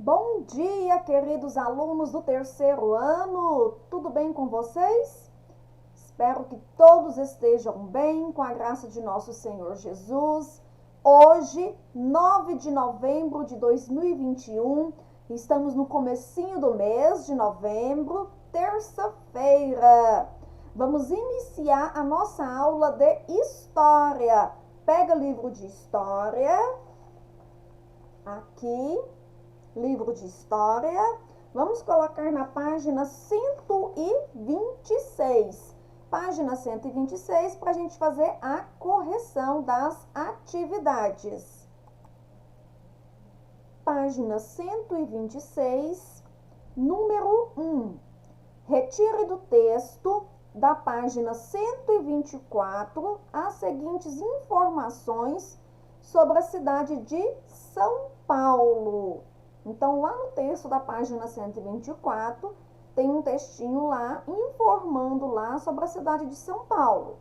Bom dia, queridos alunos do terceiro ano, tudo bem com vocês? Espero que todos estejam bem, com a graça de nosso Senhor Jesus. Hoje, 9 de novembro de 2021, estamos no comecinho do mês de novembro, terça-feira. Vamos iniciar a nossa aula de História. Pega livro de História, aqui, livro de História. Vamos colocar na página 126. Página 126 para a gente fazer a correção das atividades. Página 126, número 1. Retire do texto da página 124 as seguintes informações sobre a cidade de São Paulo. Então, lá no texto da página 124, tem um textinho lá informando lá sobre a cidade de São Paulo.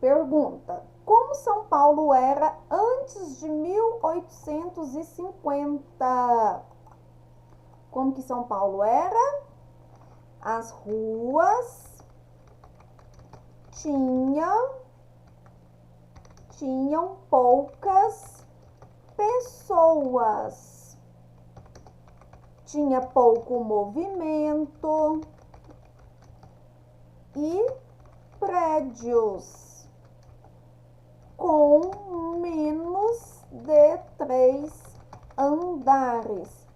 Pergunta: como São Paulo era antes de 1850? Como que São Paulo era? As ruas tinham poucas pessoas. Tinha pouco movimento e prédios com menos de 3 andares.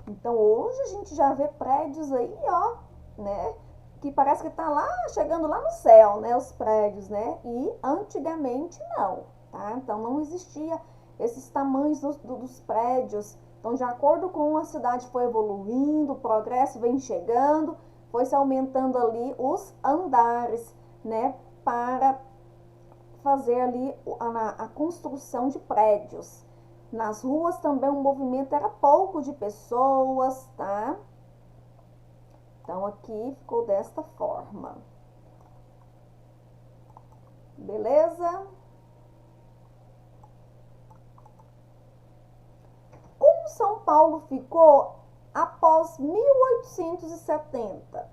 Então, hoje a gente já vê prédios aí, ó, né? Que parece que tá lá, chegando lá no céu, né? Os prédios, né? E antigamente não, tá? Então, não existia esses tamanhos dos prédios. Então, de acordo com a cidade foi evoluindo, o progresso vem chegando, foi se aumentando ali os andares, né? Para fazer ali a construção de prédios. Nas ruas também o movimento era pouco de pessoas, tá? Então, aqui ficou desta forma. Beleza? Como São Paulo ficou após 1870?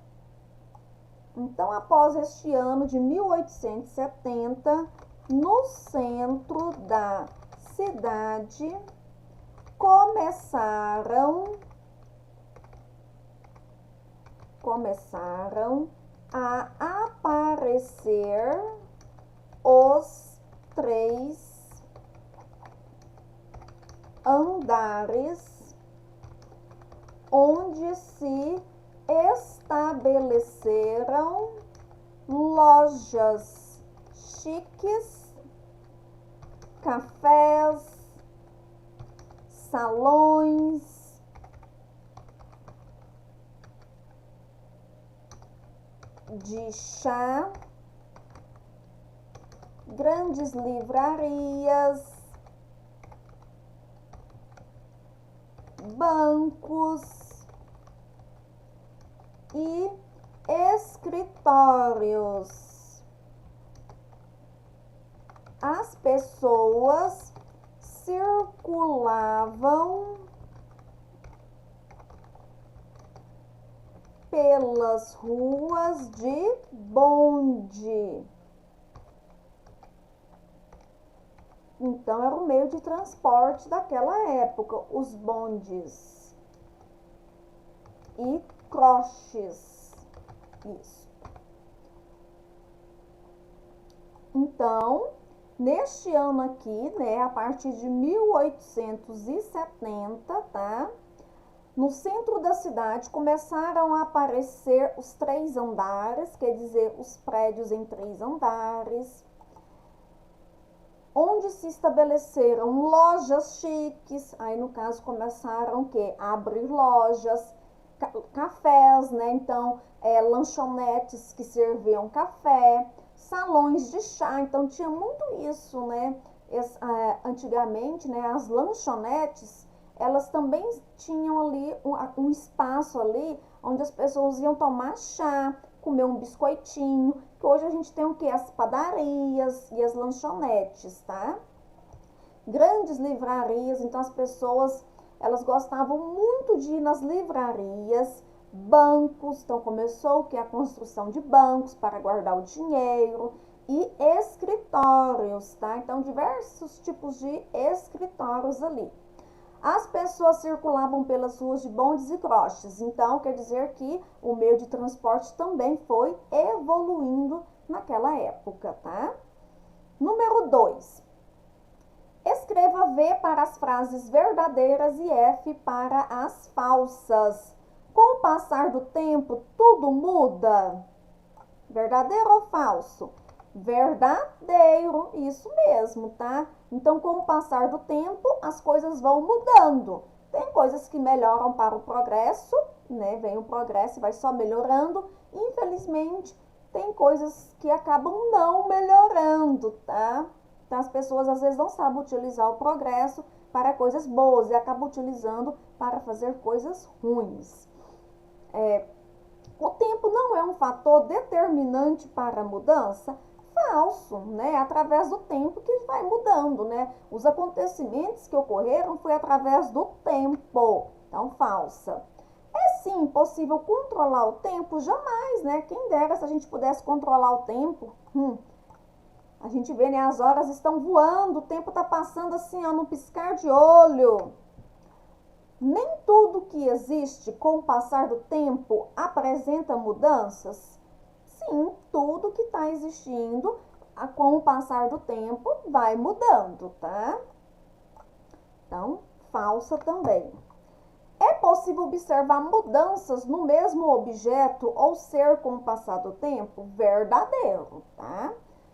Então, após este ano de 1870, no centro da cidade começaram a aparecer os 3 andares onde se estabeleceram lojas chiques, cafés, salões, de chá, grandes livrarias, bancos e escritórios. As pessoas circulavam pelas ruas de bonde. Então, era o meio de transporte daquela época, os bondes e croches. Isso. Então, neste ano aqui, né, a partir de 1870, tá? No centro da cidade começaram a aparecer os 3 andares, quer dizer, os prédios em 3 andares, onde se estabeleceram lojas chiques. Aí, no caso, começaram o quê? A abrir lojas, cafés, né? Então, lanchonetes que serviam café, salões de chá. Então, tinha muito isso, né? Antigamente, né, as lanchonetes, elas também tinham ali um espaço ali onde as pessoas iam tomar chá, comer um biscoitinho, que hoje a gente tem o que? As padarias e as lanchonetes, tá? Grandes livrarias, então as pessoas elas gostavam muito de ir nas livrarias, bancos, então começou que é a construção de bancos para guardar o dinheiro e escritórios, tá? Então diversos tipos de escritórios ali. As pessoas circulavam pelas ruas de bondes e croches, então quer dizer que o meio de transporte também foi evoluindo naquela época, tá? Número 2. Escreva V para as frases verdadeiras e F para as falsas. Com o passar do tempo, tudo muda? Verdadeiro ou falso? Verdadeiro, isso mesmo, tá? Então, com o passar do tempo, as coisas vão mudando. Tem coisas que melhoram para o progresso, né? Vem o progresso e vai só melhorando. Infelizmente, tem coisas que acabam não melhorando, tá? Então, as pessoas às vezes não sabem utilizar o progresso para coisas boas e acabam utilizando para fazer coisas ruins. O tempo não é um fator determinante para a mudança? Falso, né? Através do tempo que vai mudando, né? Os acontecimentos que ocorreram foi através do tempo. Então, falsa. É sim possível controlar o tempo? Jamais, né? Quem dera se a gente pudesse controlar o tempo. A gente vê, né? As horas estão voando, o tempo tá passando assim, ó, num piscar de olho. Nem tudo que existe com o passar do tempo apresenta mudanças? Sim, tudo que está existindo com o passar do tempo vai mudando, tá? Então, falsa também. É possível observar mudanças no mesmo objeto ou ser com o passar do tempo? Verdadeiro, tá?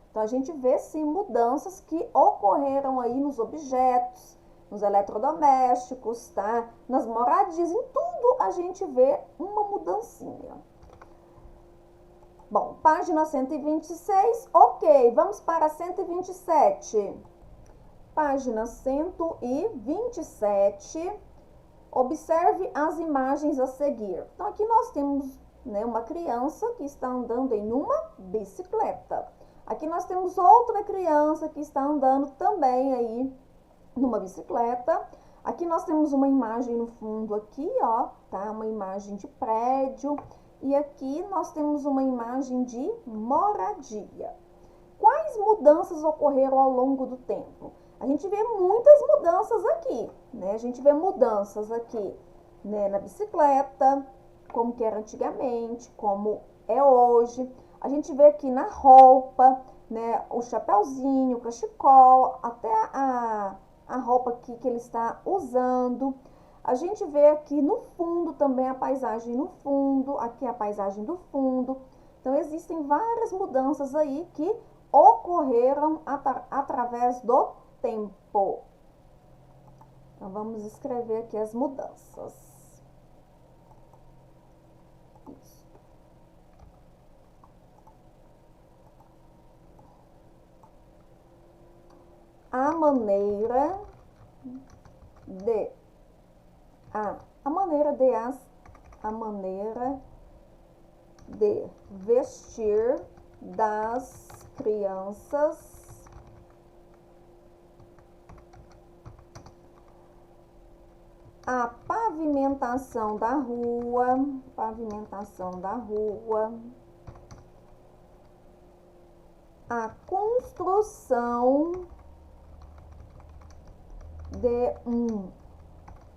Então, a gente vê sim mudanças que ocorreram aí nos objetos, nos eletrodomésticos, tá? Nas moradias, em tudo a gente vê uma mudancinha. Bom, página 126, ok, vamos para 127. Página 127, observe as imagens a seguir. Então, aqui nós temos, né, uma criança que está andando em uma bicicleta. Aqui nós temos outra criança que está andando também aí numa bicicleta. Aqui nós temos uma imagem no fundo aqui, ó, tá? Uma imagem de prédio. E aqui nós temos uma imagem de moradia. Quais mudanças ocorreram ao longo do tempo? A gente vê muitas mudanças aqui, né? A gente vê mudanças aqui, né, na bicicleta, como que era antigamente, como é hoje. A gente vê aqui na roupa, né, o chapéuzinho, o cachecol, até a roupa que ele está usando. A gente vê aqui no fundo também a paisagem no fundo, aqui a paisagem do fundo. Então, existem várias mudanças aí que ocorreram através do tempo. Então, vamos escrever aqui as mudanças. Isso. A maneira de vestir das crianças a pavimentação da rua, a construção de um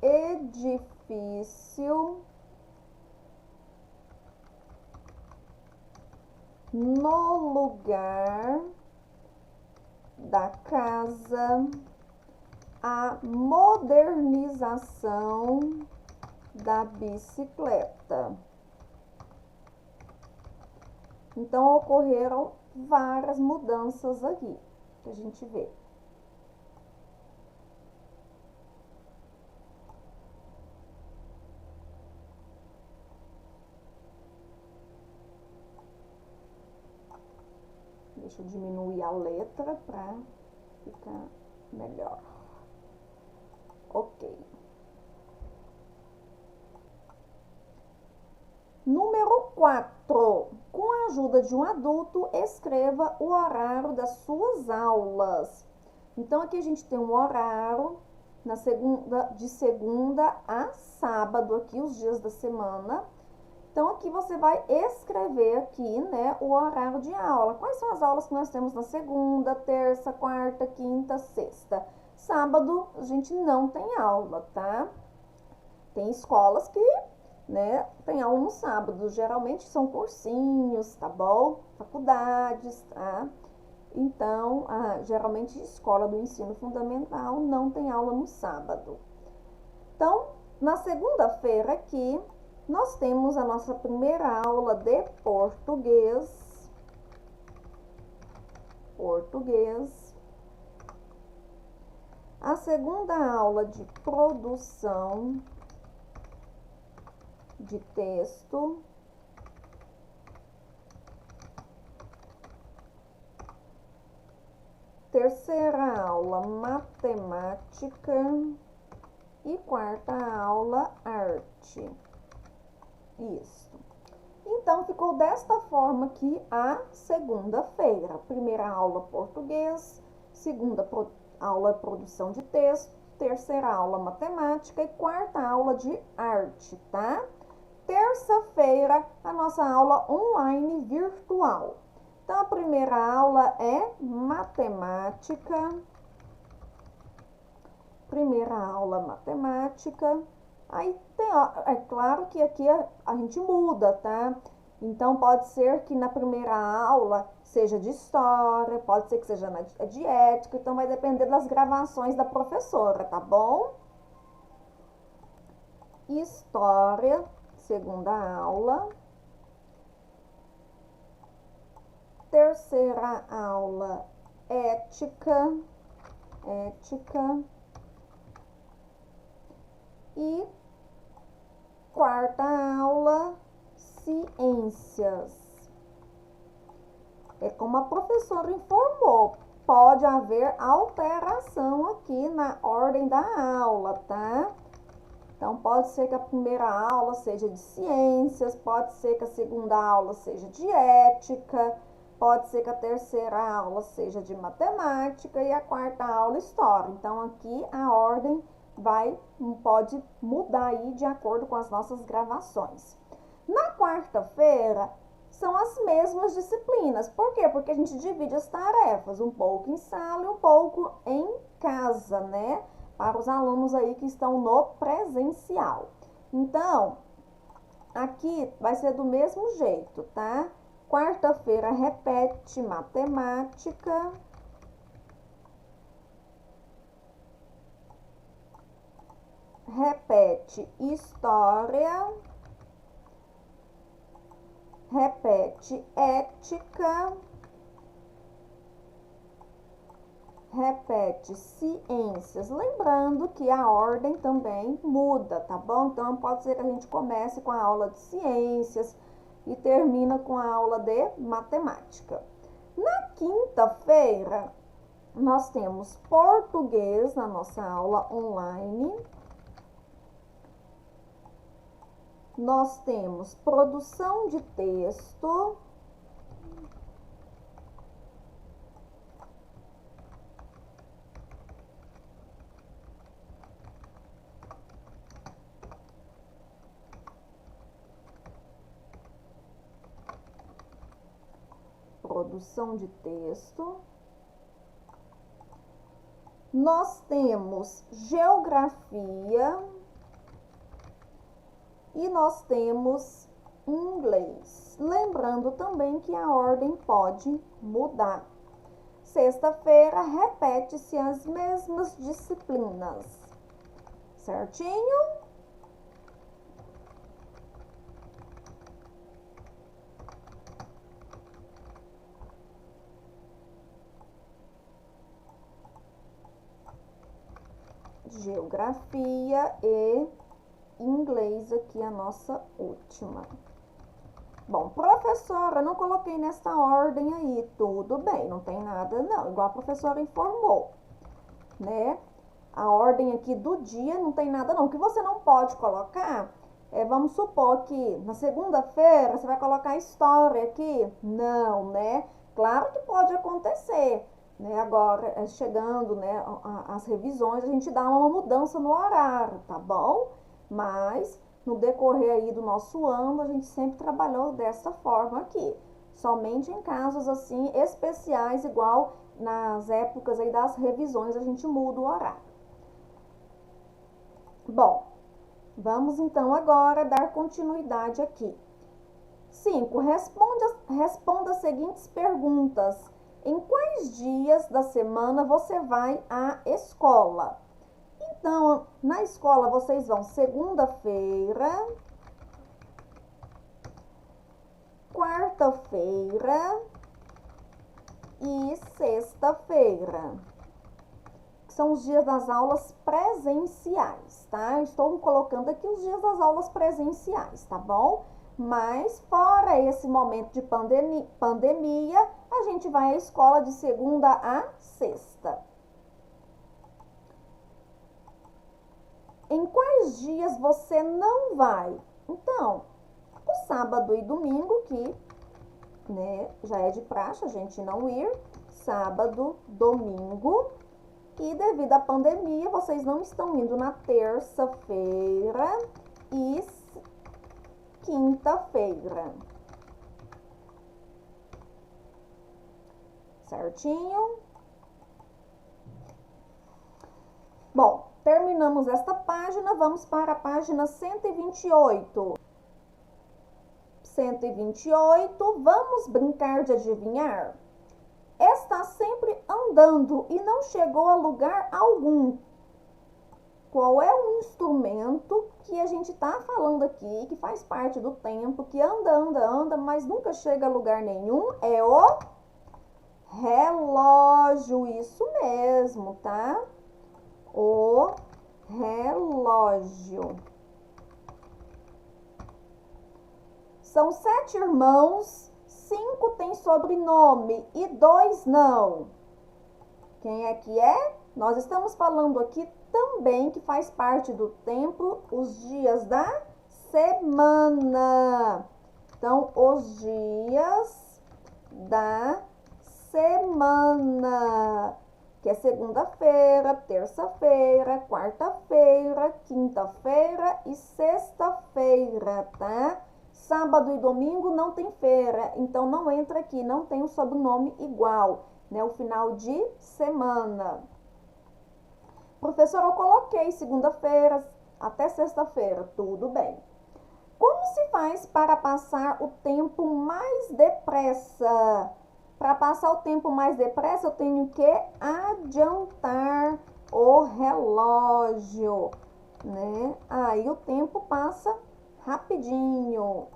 edifício no lugar da casa, a modernização da bicicleta. Então, ocorreram várias mudanças aqui, que a gente vê. Deixa eu diminuir a letra para ficar melhor. Ok. Número 4. Com a ajuda de um adulto, escreva o horário das suas aulas. Então, aqui a gente tem um horário, de segunda a sábado, aqui os dias da semana. Então, aqui você vai escrever aqui, né, o horário de aula. Quais são as aulas que nós temos na segunda, terça, quarta, quinta, sexta? Sábado, a gente não tem aula, tá? Tem escolas que, né, tem aula no sábado. Geralmente são cursinhos, tá bom? Faculdades, tá? Então, geralmente escola do ensino fundamental não tem aula no sábado. Então, na segunda-feira aqui, nós temos a nossa primeira aula de português. A segunda aula de produção de texto. Terceira aula, matemática. E quarta aula, arte. Isso. Então, ficou desta forma aqui a segunda-feira. Primeira aula, português. Segunda aula, produção de texto. Terceira aula, matemática. E quarta aula de arte, tá? Terça-feira, a nossa aula online virtual. Então, a primeira aula é matemática. Primeira aula, matemática. Aí tem, ó, é claro que aqui a gente muda, tá? Então, pode ser que na primeira aula seja de história, pode ser que seja de ética, então vai depender das gravações da professora, tá bom? História, segunda aula. Terceira aula, ética. E quarta aula, ciências. É como a professora informou, pode haver alteração aqui na ordem da aula, tá? Então, pode ser que a primeira aula seja de ciências, pode ser que a segunda aula seja de ética, pode ser que a terceira aula seja de matemática e a quarta aula, história. Então, aqui a ordem pode mudar aí de acordo com as nossas gravações. Na quarta-feira, são as mesmas disciplinas. Por quê? Porque a gente divide as tarefas, um pouco em sala e um pouco em casa, né? Para os alunos aí que estão no presencial. Então, aqui vai ser do mesmo jeito, tá? Quarta-feira repete matemática. Repete história. Repete ética. Repete ciências. Lembrando que a ordem também muda, tá bom? Então, pode ser que a gente comece com a aula de ciências e termina com a aula de matemática. Na quinta-feira, nós temos português na nossa aula online. Nós temos produção de texto. Produção de texto. Nós temos geografia. E nós temos inglês. Lembrando também que a ordem pode mudar. Sexta-feira, repete-se as mesmas disciplinas. Certinho? Geografia e inglês aqui a nossa última. Bom, professora, não coloquei nessa ordem aí. Tudo bem, não tem nada não, igual a professora informou, né? A ordem aqui do dia não tem nada não. O que você não pode colocar vamos supor que na segunda-feira você vai colocar história aqui. Não, né? Claro que pode acontecer, né, agora chegando, né, as revisões, a gente dá uma mudança no horário, tá bom? Mas no decorrer aí do nosso ano, a gente sempre trabalhou dessa forma aqui. Somente em casos assim especiais, igual nas épocas aí das revisões, a gente muda o horário. Bom, vamos então agora dar continuidade aqui. 5. Responda as seguintes perguntas. Em quais dias da semana você vai à escola? Então, na escola vocês vão segunda-feira, quarta-feira e sexta-feira. São os dias das aulas presenciais, tá? Eu estou colocando aqui os dias das aulas presenciais, tá bom? Mas, fora esse momento de pandemia, a gente vai à escola de segunda a sexta. Em quais dias você não vai? Então, o sábado e domingo, que, né, já é de praxe a gente não ir. Sábado, domingo. E devido à pandemia, vocês não estão indo na terça-feira e quinta-feira. Certinho? Bom, terminamos esta página, vamos para a página 128. 128, vamos brincar de adivinhar? Está sempre andando e não chegou a lugar algum. Qual é o instrumento que a gente está falando aqui, que faz parte do tempo, que anda, mas nunca chega a lugar nenhum? É o relógio, isso mesmo, tá? O relógio. São 7 irmãos, 5 têm sobrenome e 2 não. Quem é que é? Nós estamos falando aqui também que faz parte do tempo, os dias da semana. Então, os dias da semana, que é segunda-feira, terça-feira, quarta-feira, quinta-feira e sexta-feira, tá? Sábado e domingo não tem feira, então não entra aqui, não tem o sobrenome igual, né? O final de semana. Professor, eu coloquei segunda-feira até sexta-feira, tudo bem. Como se faz para passar o tempo mais depressa? Para passar o tempo mais depressa, eu tenho que adiantar o relógio, né? Aí o tempo passa rapidinho.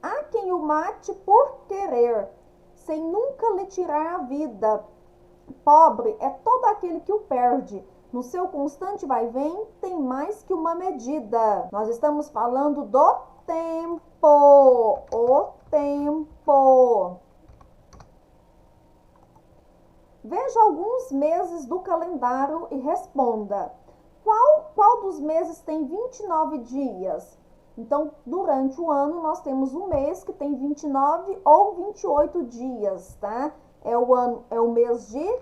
Há quem o mate por querer, sem nunca lhe tirar a vida. Pobre é todo aquele que o perde. No seu constante vai e vem, tem mais que uma medida. Nós estamos falando do tempo. O tempo. Veja alguns meses do calendário e responda. Qual dos meses tem 29 dias? Então, durante o ano, nós temos um mês que tem 29 ou 28 dias, tá? É o mês de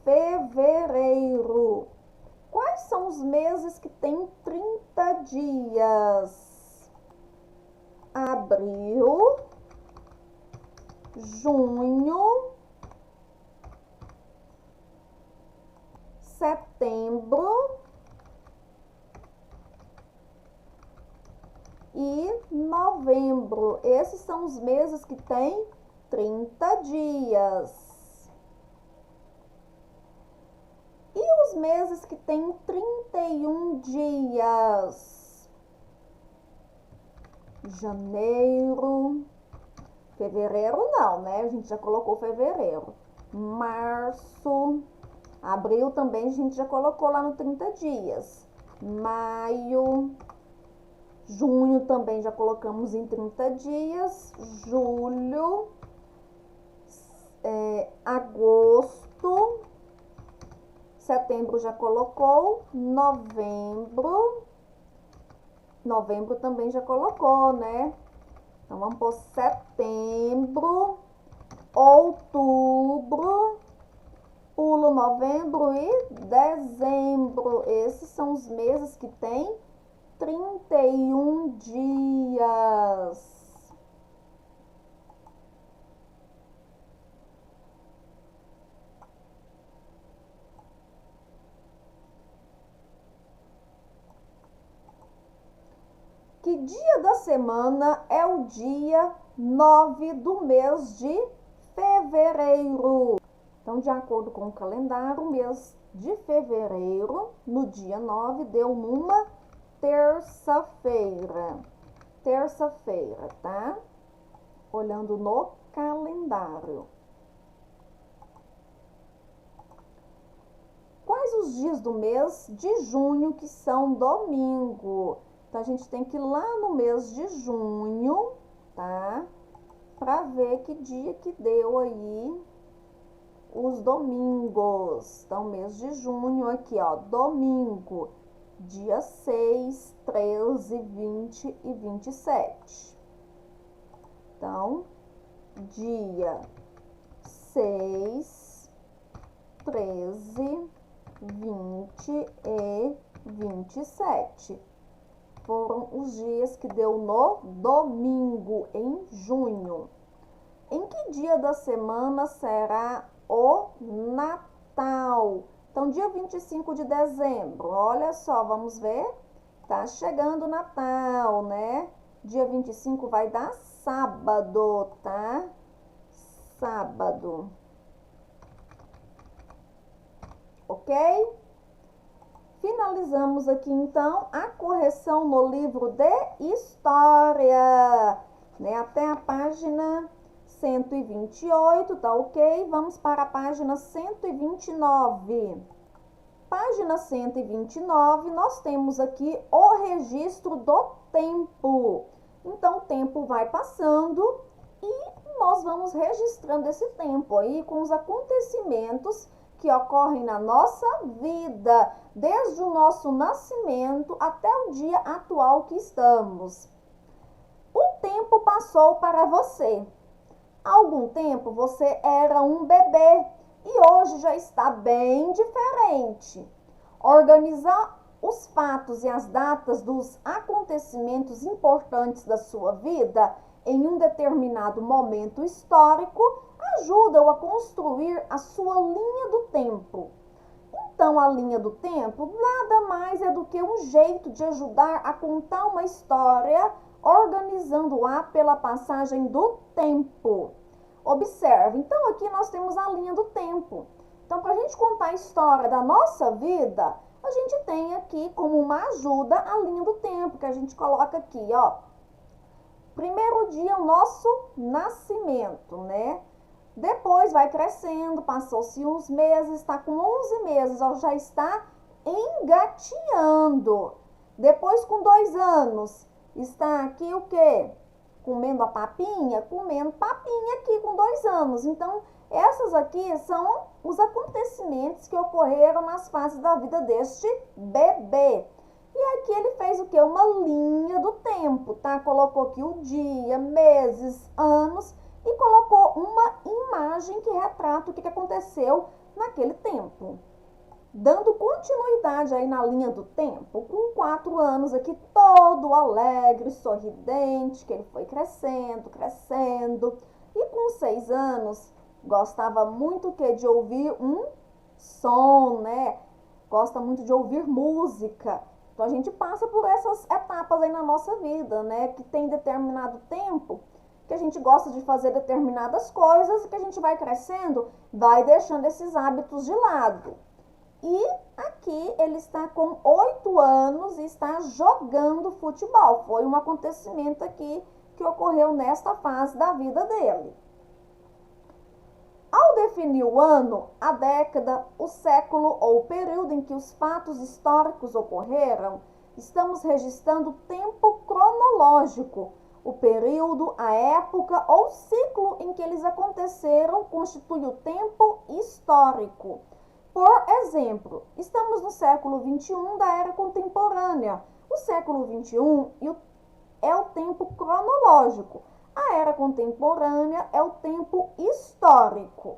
fevereiro. Quais são os meses que tem 30 dias? Abril, junho, setembro e novembro. Esses são os meses que têm 30 dias. E os meses que têm 31 dias? Janeiro, fevereiro não, né? A gente já colocou fevereiro. Março, abril também a gente já colocou lá no 30 dias. Maio, junho também já colocamos em 30 dias. Julho, agosto, setembro já colocou. Novembro também já colocou, né? Então, vamos pôr setembro, outubro, Pulo novembro e dezembro. Esses são os meses que têm 31 dias. Que dia da semana é o dia 9 do mês de fevereiro? Então, de acordo com o calendário, o mês de fevereiro, no dia 9, deu numa terça-feira. Terça-feira, tá? Olhando no calendário. Quais os dias do mês de junho que são domingo? Então, a gente tem que ir lá no mês de junho, tá? Pra ver que dia que deu aí os domingos. Então, mês de junho aqui, ó, domingo, dia 6, 13, 20 e 27. Então, dia 6, 13, 20 e 27. Foram os dias que deu no domingo, em junho. Em que dia da semana será o Natal? Então, dia 25 de dezembro, olha só, vamos ver? Tá chegando o Natal, né? Dia 25 vai dar sábado, tá? Sábado. Ok? Finalizamos aqui, então, a correção no livro de História, né? Até a página 128, tá ok? Vamos para a página 129. Página 129, nós temos aqui o registro do tempo. Então, o tempo vai passando e nós vamos registrando esse tempo aí com os acontecimentos que ocorrem na nossa vida, desde o nosso nascimento até o dia atual que estamos. O tempo passou para você. Há algum tempo você era um bebê e hoje já está bem diferente. Organizar os fatos e as datas dos acontecimentos importantes da sua vida em um determinado momento histórico ajuda-o a construir a sua linha do tempo. Então, a linha do tempo nada mais é do que um jeito de ajudar a contar uma história, organizando-a pela passagem do tempo. Observe, então aqui nós temos a linha do tempo. Então, para a gente contar a história da nossa vida, a gente tem aqui como uma ajuda a linha do tempo, que a gente coloca aqui, ó. Primeiro dia, o nosso nascimento, né? Depois vai crescendo, passou-se uns meses, está com 11 meses, ó, já está engateando. Depois, com 2 anos, está aqui o quê? Comendo a papinha? Comendo papinha aqui com 2 anos. Então, essas aqui são os acontecimentos que ocorreram nas fases da vida deste bebê. E aqui ele fez o quê? Uma linha do tempo, tá? Colocou aqui o dia, meses, anos e colocou uma imagem que retrata o que aconteceu naquele tempo. Dando continuidade aí na linha do tempo, com 4 anos aqui todo alegre, sorridente, que ele foi crescendo, crescendo. E com 6 anos, gostava muito que de ouvir um som, né? Gosta muito de ouvir música. Então, a gente passa por essas etapas aí na nossa vida, né? Que tem determinado tempo que a gente gosta de fazer determinadas coisas e que a gente vai crescendo, vai deixando esses hábitos de lado. E aqui ele está com 8 anos e está jogando futebol. Foi um acontecimento aqui que ocorreu nesta fase da vida dele. Ao definir o ano, a década, o século ou o período em que os fatos históricos ocorreram, estamos registrando o tempo cronológico. O período, a época ou ciclo em que eles aconteceram constitui o tempo histórico. Por exemplo, estamos no século XXI da era contemporânea. O século XXI é o tempo cronológico. A era contemporânea é o tempo histórico.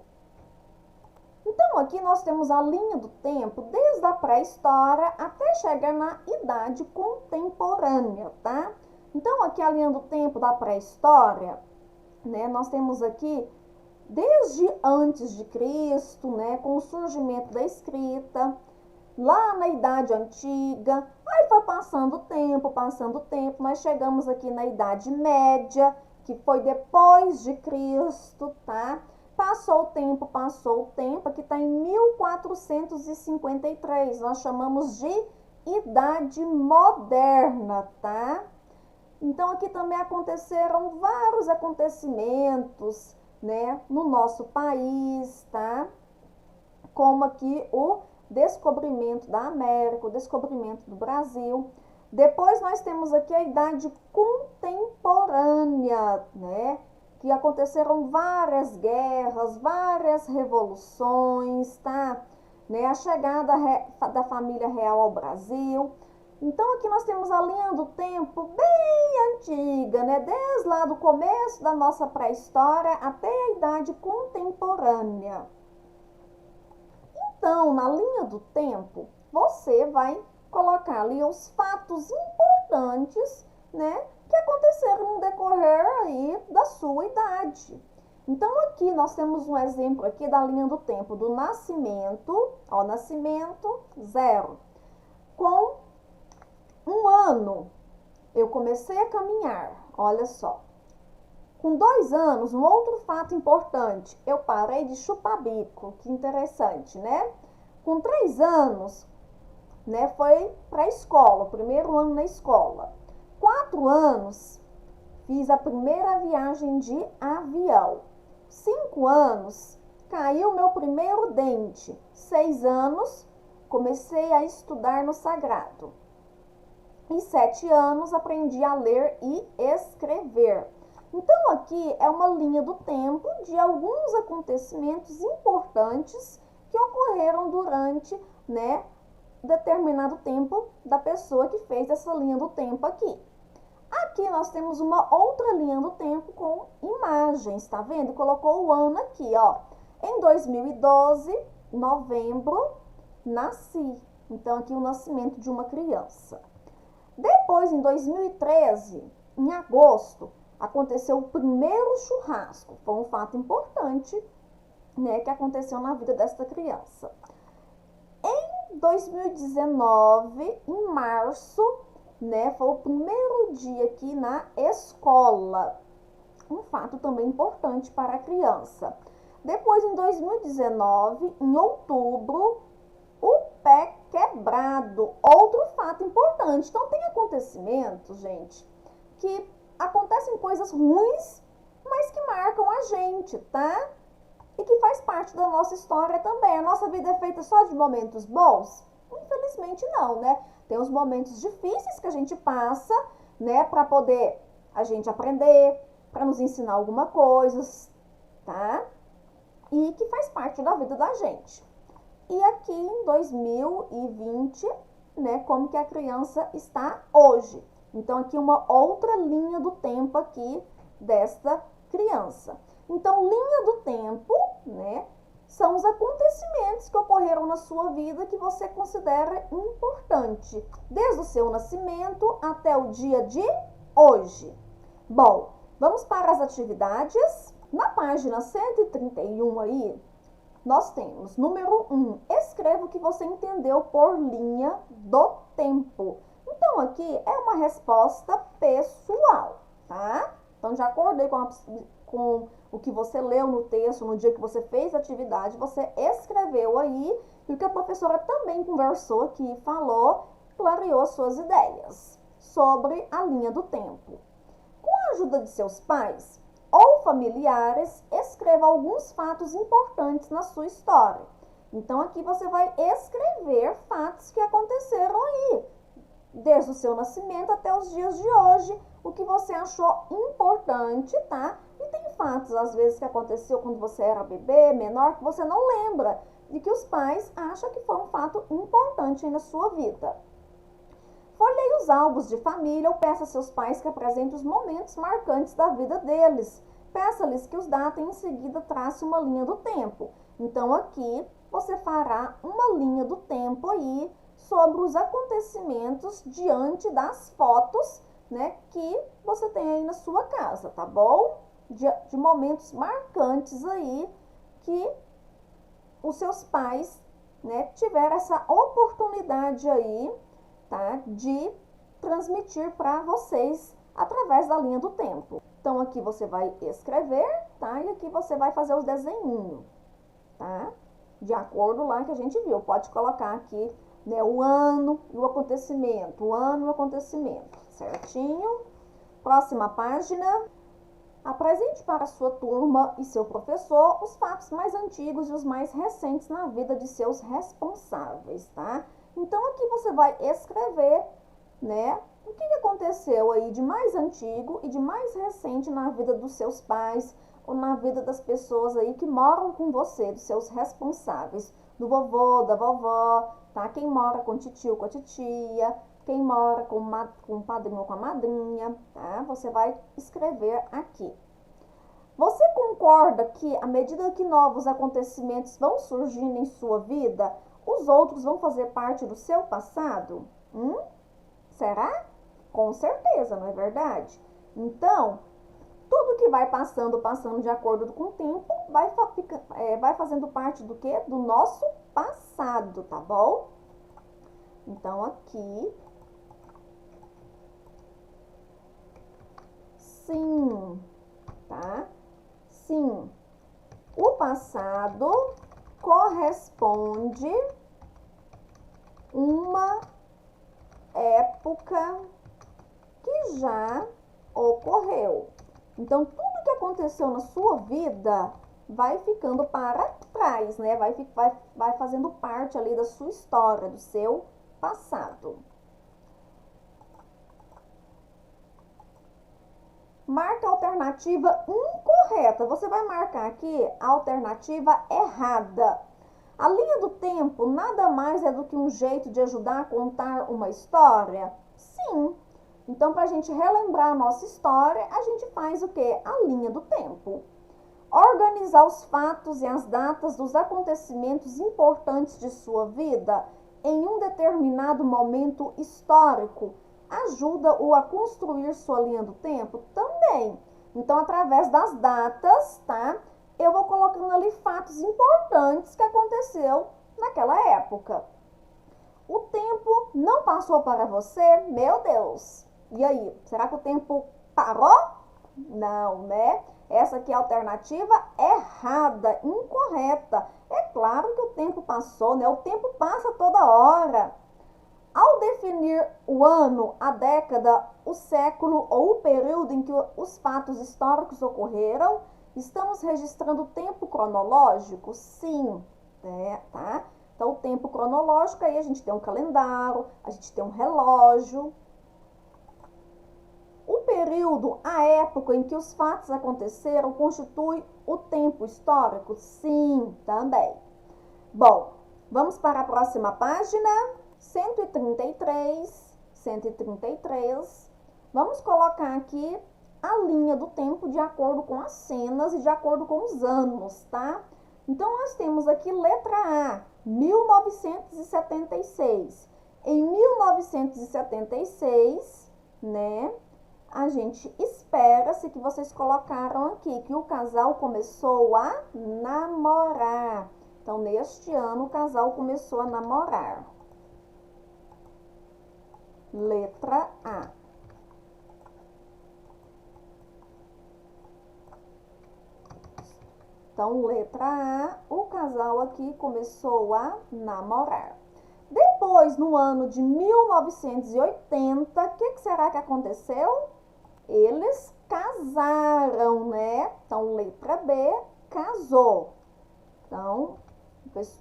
Então, aqui nós temos a linha do tempo desde a pré-história até chegar na idade contemporânea, tá? Então, aqui a linha do tempo da pré-história, né? Nós temos aqui desde antes de Cristo, né? Com o surgimento da escrita, lá na Idade Antiga, aí foi passando o tempo, nós chegamos aqui na Idade Média, que foi depois de Cristo, tá? Passou o tempo, aqui está em 1453, nós chamamos de Idade Moderna, tá? Então, aqui também aconteceram vários acontecimentos, né, no nosso país, tá? Como aqui o descobrimento da América, o descobrimento do Brasil. Depois nós temos aqui a idade contemporânea, né? Que aconteceram várias guerras, várias revoluções, tá? Né? A chegada da família real ao Brasil. Então aqui nós temos a linha do tempo bem antiga, né? Desde lá do começo da nossa pré-história até a idade contemporânea. Então, na linha do tempo, você vai colocar ali os fatos importantes, né, que aconteceram no decorrer aí da sua idade. Então, aqui nós temos um exemplo aqui da linha do tempo do nascimento, ó, nascimento 0. Com 1 ano, eu comecei a caminhar, olha só. Com 2 anos, um outro fato importante, eu parei de chupar bico, que interessante, né? Com 3 anos, né, foi para a escola, o primeiro ano na escola. 4 anos, fiz a primeira viagem de avião. 5 anos, caiu meu primeiro dente. 6 anos, comecei a estudar no sagrado. E 7 anos, aprendi a ler e escrever. Então, aqui é uma linha do tempo de alguns acontecimentos importantes que ocorreram durante, né, determinado tempo da pessoa que fez essa linha do tempo aqui. Aqui nós temos uma outra linha do tempo com imagens, tá vendo? Colocou o ano aqui, ó. Em 2012, novembro, nasci. Então, aqui o nascimento de uma criança. Depois, em 2013, em agosto, aconteceu o primeiro churrasco. Foi um fato importante, né, que aconteceu na vida desta criança. Em 2019, em março, né, foi o primeiro dia aqui na escola. Um fato também importante para a criança. Depois, em 2019, em outubro, o pé quebrado. Outro fato importante. Então, tem acontecimentos, gente, que acontecem coisas ruins, mas que marcam a gente, tá? E que faz parte da nossa história também. A nossa vida é feita só de momentos bons? Infelizmente não, né? Tem os momentos difíceis que a gente passa, né, para poder a gente aprender, para nos ensinar alguma coisa, tá? E que faz parte da vida da gente. E aqui em 2020, né, como que a criança está hoje. Então, aqui uma outra linha do tempo aqui desta criança. Então, linha do tempo, né, são os acontecimentos que ocorreram na sua vida que você considera importante, desde o seu nascimento até o dia de hoje. Bom, vamos para as atividades. Na página 131 aí, nós temos, número 1, escreva o que você entendeu por linha do tempo. Então, aqui é uma resposta pessoal, tá? Então, de acordo com o que você leu no texto, no dia que você fez a atividade, você escreveu aí, e o que a professora também conversou aqui, falou, clareou suas ideias sobre a linha do tempo. Com a ajuda de seus pais ou familiares, escreva alguns fatos importantes na sua história. Então, aqui você vai escrever fatos que aconteceram aí, desde o seu nascimento até os dias de hoje, o que você achou importante, tá? E tem fatos, às vezes, que aconteceu quando você era bebê, menor, que você não lembra, e que os pais acham que foi um fato importante aí na sua vida. Folheie os álbuns de família ou peça a seus pais que apresentem os momentos marcantes da vida deles. Peça-lhes que os datem e em seguida trace uma linha do tempo. Então, aqui você fará uma linha do tempo aí sobre os acontecimentos diante das fotos, né, que você tem aí na sua casa, tá bom? De momentos marcantes aí que os seus pais, né, tiveram essa oportunidade aí, tá, de transmitir para vocês através da linha do tempo. Então, aqui você vai escrever, tá? E aqui você vai fazer os desenhinhos, tá? De acordo lá que a gente viu. Pode colocar aqui, né, o ano e o acontecimento. O ano e o acontecimento, certinho? Próxima página. Apresente para sua turma e seu professor os fatos mais antigos e os mais recentes na vida de seus responsáveis, tá? Então, aqui você vai escrever, né, o que aconteceu aí de mais antigo e de mais recente na vida dos seus pais ou na vida das pessoas aí que moram com você, dos seus responsáveis, do vovô, da vovó, tá? Quem mora com o titio, com a titia, quem mora com o padrinho ou com a madrinha, tá? Você vai escrever aqui. Você concorda que, à medida que novos acontecimentos vão surgindo em sua vida, os outros vão fazer parte do seu passado? Será? Com certeza, não é verdade? Então, tudo que vai passando de acordo com o tempo, vai fazendo parte do quê? Do nosso passado, tá bom? Então, aqui, sim, tá? Sim, o passado corresponde uma época que já ocorreu. Então, tudo que aconteceu na sua vida vai ficando para trás, né? Vai fazendo parte ali da sua história, do seu passado. Marca a alternativa incorreta. Você vai marcar aqui a alternativa errada. A linha do tempo nada mais é do que um jeito de ajudar a contar uma história? Sim. Então, para a gente relembrar a nossa história, a gente faz o quê? A linha do tempo. Organizar os fatos e as datas dos acontecimentos importantes de sua vida em um determinado momento histórico ajuda-o a construir sua linha do tempo? Também. Então, através das datas, tá? Eu vou colocando ali fatos importantes que aconteceu naquela época. O tempo não passou para você? Meu Deus! E aí, será que o tempo parou? Não, né? Essa aqui é a alternativa errada, incorreta. É claro que o tempo passou, né? O tempo passa toda hora. Ao definir o ano, a década, o século ou o período em que os fatos históricos ocorreram, estamos registrando o tempo cronológico? Sim, né? Tá? Então, o tempo cronológico, aí a gente tem um calendário, a gente tem um relógio. O período, a época em que os fatos aconteceram, constitui o tempo histórico? Sim, também. Bom, vamos para a próxima página. 133. Vamos colocar aqui a linha do tempo de acordo com as cenas e de acordo com os anos, tá? Então, nós temos aqui letra A, 1976. Em 1976, né, a gente espera-se que vocês colocaram aqui que o casal começou a namorar. Então, neste ano, o casal começou a namorar. Letra A. Então, letra A, o casal aqui começou a namorar. Depois, no ano de 1980, o que será que aconteceu? Eles casaram, né? Então, letra B, casou. Então,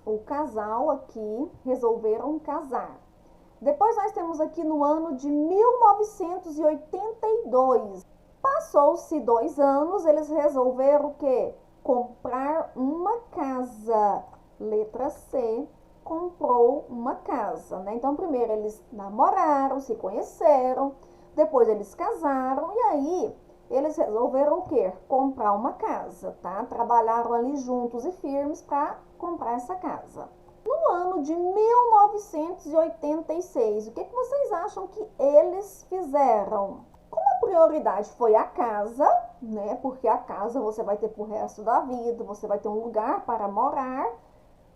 o casal aqui resolveram casar. Depois nós temos aqui no ano de 1982. Passou-se 2 anos, eles resolveram o quê? Comprar uma casa. Letra C, comprou uma casa, né? Então, primeiro eles namoraram, se conheceram, depois eles casaram e aí eles resolveram o quê? Comprar uma casa, tá? Trabalharam ali juntos e firmes para comprar essa casa. No ano de 1986, o que vocês acham que eles fizeram? Como a prioridade foi a casa, né? Porque a casa você vai ter pro resto da vida, você vai ter um lugar para morar.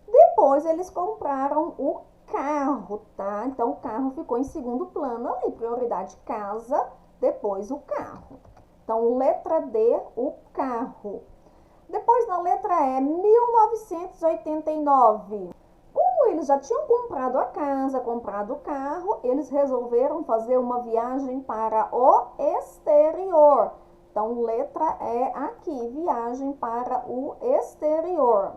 Depois eles compraram o carro, tá? Então o carro ficou em segundo plano ali, prioridade casa, depois o carro. Então, letra D, o carro. Depois, na letra E, 1989. Como eles já tinham comprado a casa, comprado o carro, eles resolveram fazer uma viagem para o exterior. Então, letra E aqui, viagem para o exterior.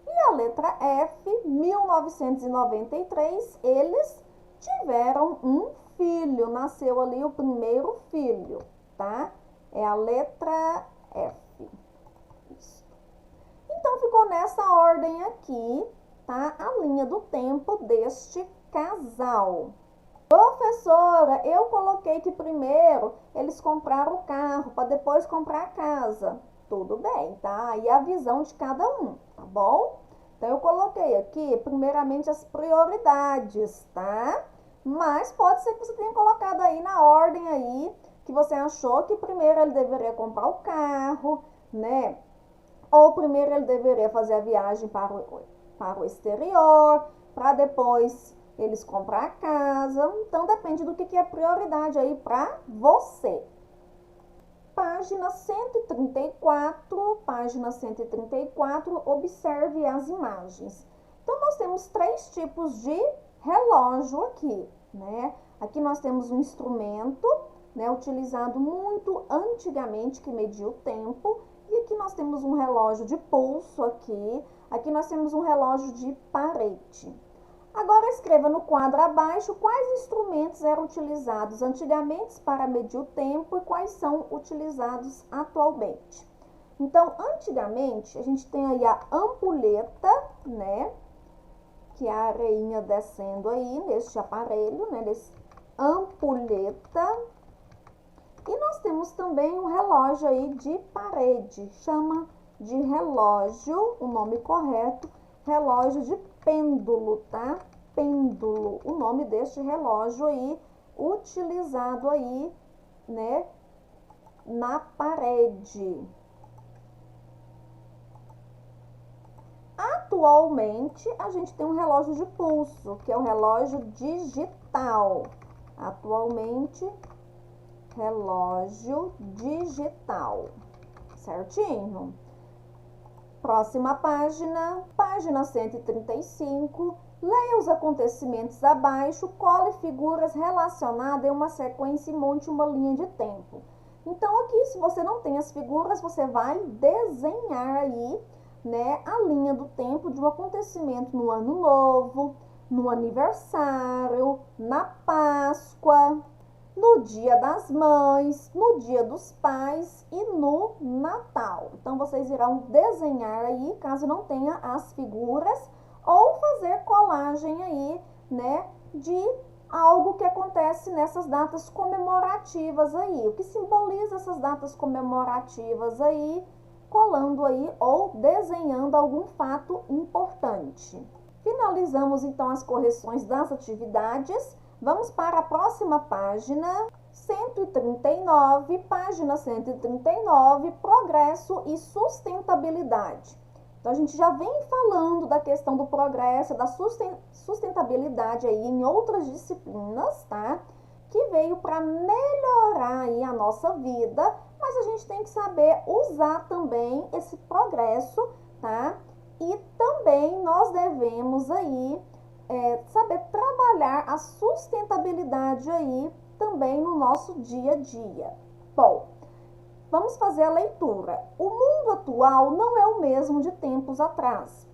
E a letra F, 1993, eles tiveram um filho, nasceu ali o primeiro filho, tá? É a letra F. Isso. Então, ficou nessa ordem aqui, tá? A linha do tempo deste casal. Professora, eu coloquei que primeiro eles compraram o carro para depois comprar a casa. Tudo bem, tá? Aí a visão de cada um, tá bom? Então, eu coloquei aqui, primeiramente, as prioridades, tá? Mas pode ser que você tenha colocado aí na ordem aí, que você achou que primeiro ele deveria comprar o carro, né? Ou primeiro ele deveria fazer a viagem para o exterior, para depois eles comprar a casa. Então, depende do que é prioridade aí para você. Página 134, observe as imagens. Então, nós temos três tipos de relógio aqui, né? Aqui nós temos um instrumento, né, utilizado muito antigamente, que media o tempo. E aqui nós temos um relógio de pulso aqui. Aqui nós temos um relógio de parede. Agora, escreva no quadro abaixo quais instrumentos eram utilizados antigamente para medir o tempo e quais são utilizados atualmente. Então, antigamente, a gente tem aí a ampulheta, né? Que é a areinha descendo aí neste aparelho, né? Desse ampulheta. E nós temos também um relógio aí de parede, chama de relógio, o nome correto, relógio de pêndulo, tá? Pêndulo, o nome deste relógio aí, utilizado aí, né, na parede. Atualmente, a gente tem um relógio de pulso, que é o relógio digital. Atualmente, relógio digital, certinho? Próxima página, página 135. Leia os acontecimentos abaixo, cole figuras relacionadas em uma sequência e monte uma linha de tempo. Então, aqui, se você não tem as figuras, você vai desenhar aí, né, a linha do tempo de um acontecimento no Ano Novo, no aniversário, na Páscoa, no Dia das Mães, no Dia dos Pais e no Natal. Então, vocês irão desenhar aí, caso não tenha as figuras, ou fazer colagem aí, né, de algo que acontece nessas datas comemorativas aí. O que simboliza essas datas comemorativas aí, colando aí ou desenhando algum fato importante. Finalizamos, então, as correções das atividades. Vamos para a próxima página, 139, página 139, progresso e sustentabilidade. Então, a gente já vem falando da questão do progresso, da sustentabilidade aí em outras disciplinas, tá? Que veio para melhorar aí a nossa vida, mas a gente tem que saber usar também esse progresso, tá? E também nós devemos aí saber trabalhar a sustentabilidade aí também no nosso dia a dia. Bom, vamos fazer a leitura. O mundo atual não é o mesmo de tempos atrás.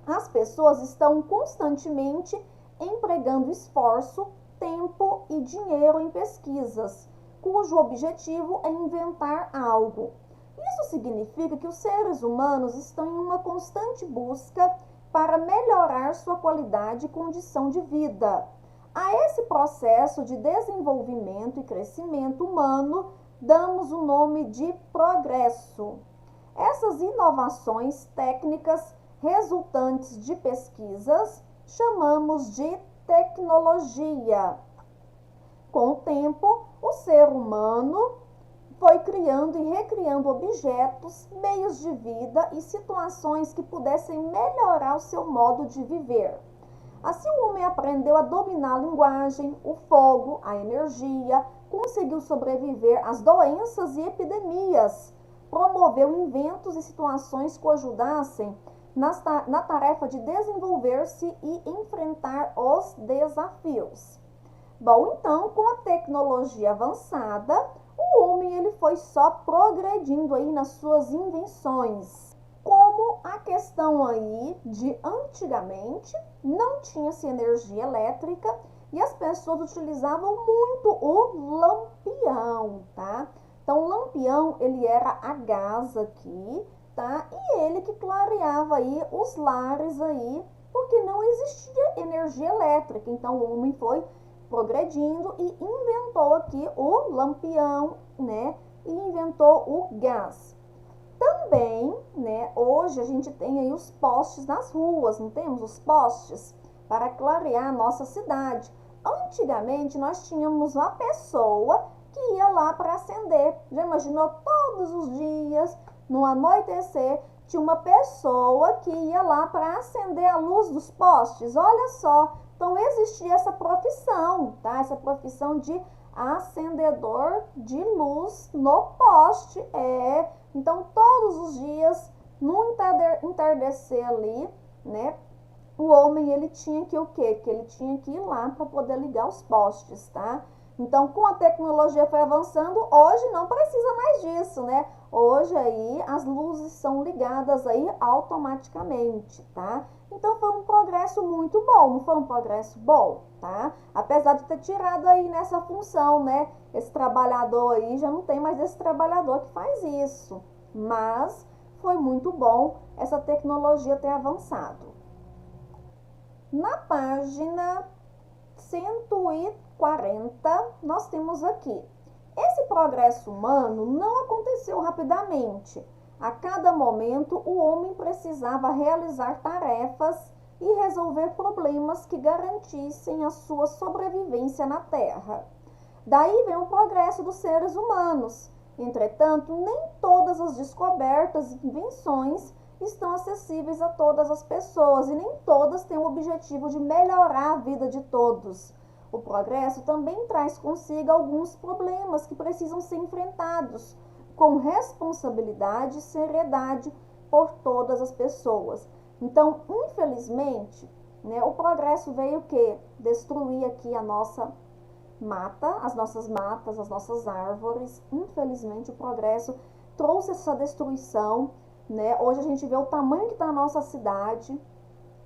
As pessoas estão constantemente empregando esforço, tempo e dinheiro em pesquisas, cujo objetivo é inventar algo. Isso significa que os seres humanos estão em uma constante busca para melhorar sua qualidade e condição de vida. A esse processo de desenvolvimento e crescimento humano damos o nome de progresso. Essas inovações técnicas resultantes de pesquisas chamamos de tecnologia. Com o tempo, o ser humano foi criando e recriando objetos, meios de vida e situações que pudessem melhorar o seu modo de viver. Assim, o homem aprendeu a dominar a linguagem, o fogo, a energia, conseguiu sobreviver às doenças e epidemias, promoveu inventos e situações que o ajudassem na tarefa de desenvolver-se e enfrentar os desafios. Bom, então, com a tecnologia avançada, o homem ele foi só progredindo aí nas suas invenções. Como a questão aí de antigamente não tinha-se energia elétrica e as pessoas utilizavam muito o lampião, tá? Então, o lampião, ele era a gás aqui, tá? E ele que clareava aí os lares aí, porque não existia energia elétrica. Então, o homem foi progredindo e inventou aqui o lampião, né? E inventou o gás. Também, né, hoje a gente tem aí os postes nas ruas, não temos os postes para clarear a nossa cidade. Antigamente nós tínhamos uma pessoa que ia lá para acender. Já imaginou todos os dias, no anoitecer, tinha uma pessoa que ia lá para acender a luz dos postes? Olha só, então existia essa profissão, tá? Essa profissão de acendedor de luz no poste. Então todos os dias, no entardecer ali, né? O homem, ele tinha que o quê? Que ele tinha que ir lá para poder ligar os postes, tá? Então, com a tecnologia foi avançando, hoje não precisa mais disso, né? Hoje aí as luzes são ligadas aí automaticamente, tá? Então foi um progresso muito bom, não foi um progresso bom, tá? Apesar de ter tirado aí nessa função, né? Esse trabalhador aí, já não tem mais esse trabalhador que faz isso. Mas foi muito bom essa tecnologia ter avançado. Na página 140, nós temos aqui: esse progresso humano não aconteceu rapidamente. A cada momento, o homem precisava realizar tarefas e resolver problemas que garantissem a sua sobrevivência na Terra. Daí vem o progresso dos seres humanos. Entretanto, nem todas as descobertas e invenções estão acessíveis a todas as pessoas e nem todas têm o objetivo de melhorar a vida de todos. O progresso também traz consigo alguns problemas que precisam ser enfrentados com responsabilidade e seriedade por todas as pessoas. Então, infelizmente, né, o progresso veio o quê? Destruir aqui a nossa mata, as nossas matas, as nossas árvores. Infelizmente, o progresso trouxe essa destruição, né? Hoje a gente vê o tamanho que está a nossa cidade,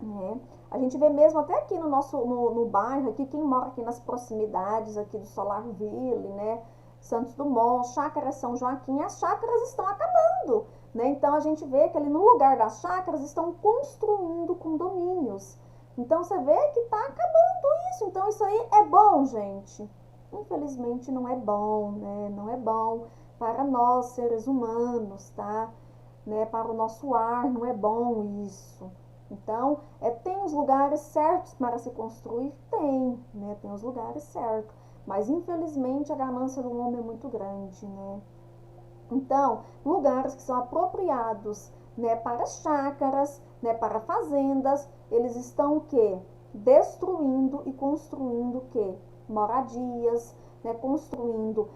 né? A gente vê mesmo até aqui no bairro, aqui, quem mora aqui nas proximidades aqui do Solarville, né? Santos Dumont, Chácara São Joaquim, as chácaras estão acabando, né? Então a gente vê que ali no lugar das chácaras estão construindo condomínios. Então você vê que está acabando isso. Então isso aí é bom, gente? Infelizmente não é bom, né? Não é bom para nós, seres humanos, tá? Né? Para o nosso ar, não é bom isso. Então, tem os lugares certos para se construir? Tem, né? Tem os lugares certos. Mas, infelizmente, a ganância do homem é muito grande, né? Então, lugares que são apropriados, né, para chácaras, né, para fazendas, eles estão o quê? Destruindo e construindo o quê? Moradias, né, construindo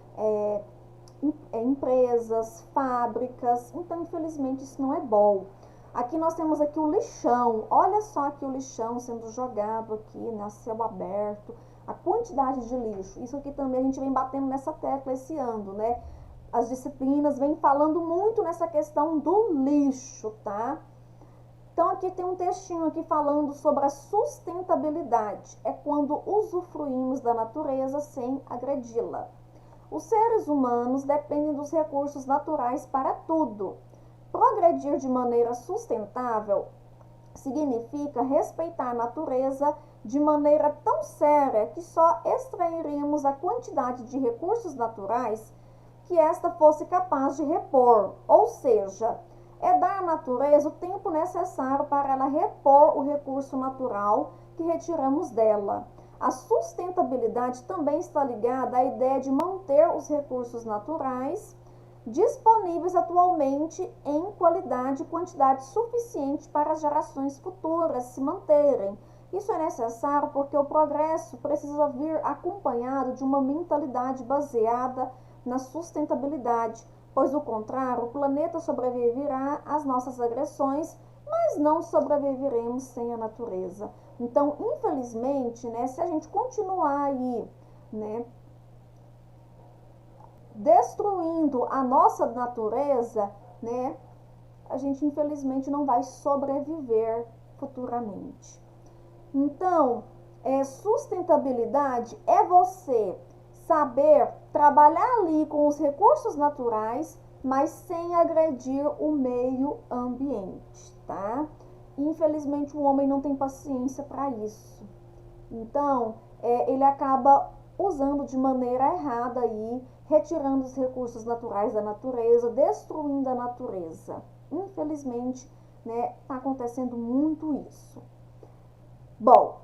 empresas, fábricas. Então, infelizmente, isso não é bom. Aqui nós temos aqui o lixão. Olha só aqui o lixão sendo jogado aqui, né, a céu aberto. A quantidade de lixo. Isso aqui também a gente vem batendo nessa tecla esse ano, né? As disciplinas vêm falando muito nessa questão do lixo, tá? Então aqui tem um textinho aqui falando sobre a sustentabilidade. É quando usufruímos da natureza sem agredi-la. Os seres humanos dependem dos recursos naturais para tudo. Progredir de maneira sustentável significa respeitar a natureza de maneira tão séria que só extrairíamos a quantidade de recursos naturais que esta fosse capaz de repor, ou seja, é dar à natureza o tempo necessário para ela repor o recurso natural que retiramos dela. A sustentabilidade também está ligada à ideia de manter os recursos naturais disponíveis atualmente em qualidade e quantidade suficiente para as gerações futuras se manterem. Isso é necessário porque o progresso precisa vir acompanhado de uma mentalidade baseada na sustentabilidade, pois, do contrário, o planeta sobreviverá às nossas agressões, mas não sobreviveremos sem a natureza. Então, infelizmente, né, se a gente continuar aí, né, destruindo a nossa natureza, né, a gente infelizmente não vai sobreviver futuramente. Então, sustentabilidade é você saber trabalhar ali com os recursos naturais, mas sem agredir o meio ambiente, tá? Infelizmente, o homem não tem paciência para isso. Então, ele acaba usando de maneira errada aí, retirando os recursos naturais da natureza, destruindo a natureza. Infelizmente, né, tá acontecendo muito isso. Bom,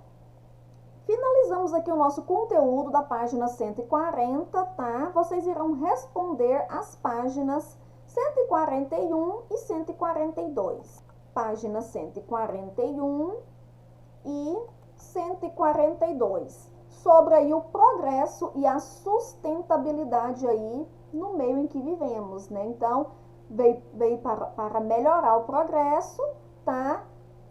finalizamos aqui o nosso conteúdo da página 140, tá? Vocês irão responder as páginas 141 e 142. Página 141 e 142. Sobre aí o progresso e a sustentabilidade aí no meio em que vivemos, né? Então, veio para melhorar o progresso, tá?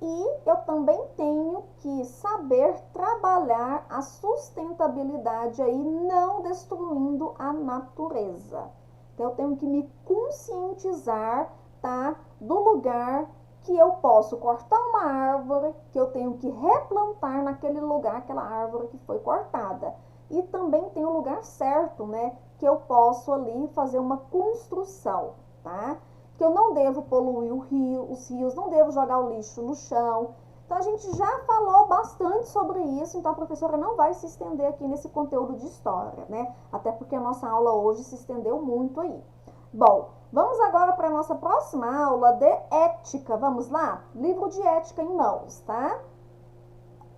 E eu também tenho que saber trabalhar a sustentabilidade aí, não destruindo a natureza. Então, eu tenho que me conscientizar, tá? Do lugar que eu posso cortar uma árvore, que eu tenho que replantar naquele lugar, aquela árvore que foi cortada. E também tem o lugar certo, né? Que eu posso ali fazer uma construção, tá? Que eu não devo poluir os rios, não devo jogar o lixo no chão. Então, a gente já falou bastante sobre isso, então a professora não vai se estender aqui nesse conteúdo de história, né? Até porque a nossa aula hoje se estendeu muito aí. Bom, vamos agora para a nossa próxima aula de ética. Vamos lá? Livro de ética em mãos, tá?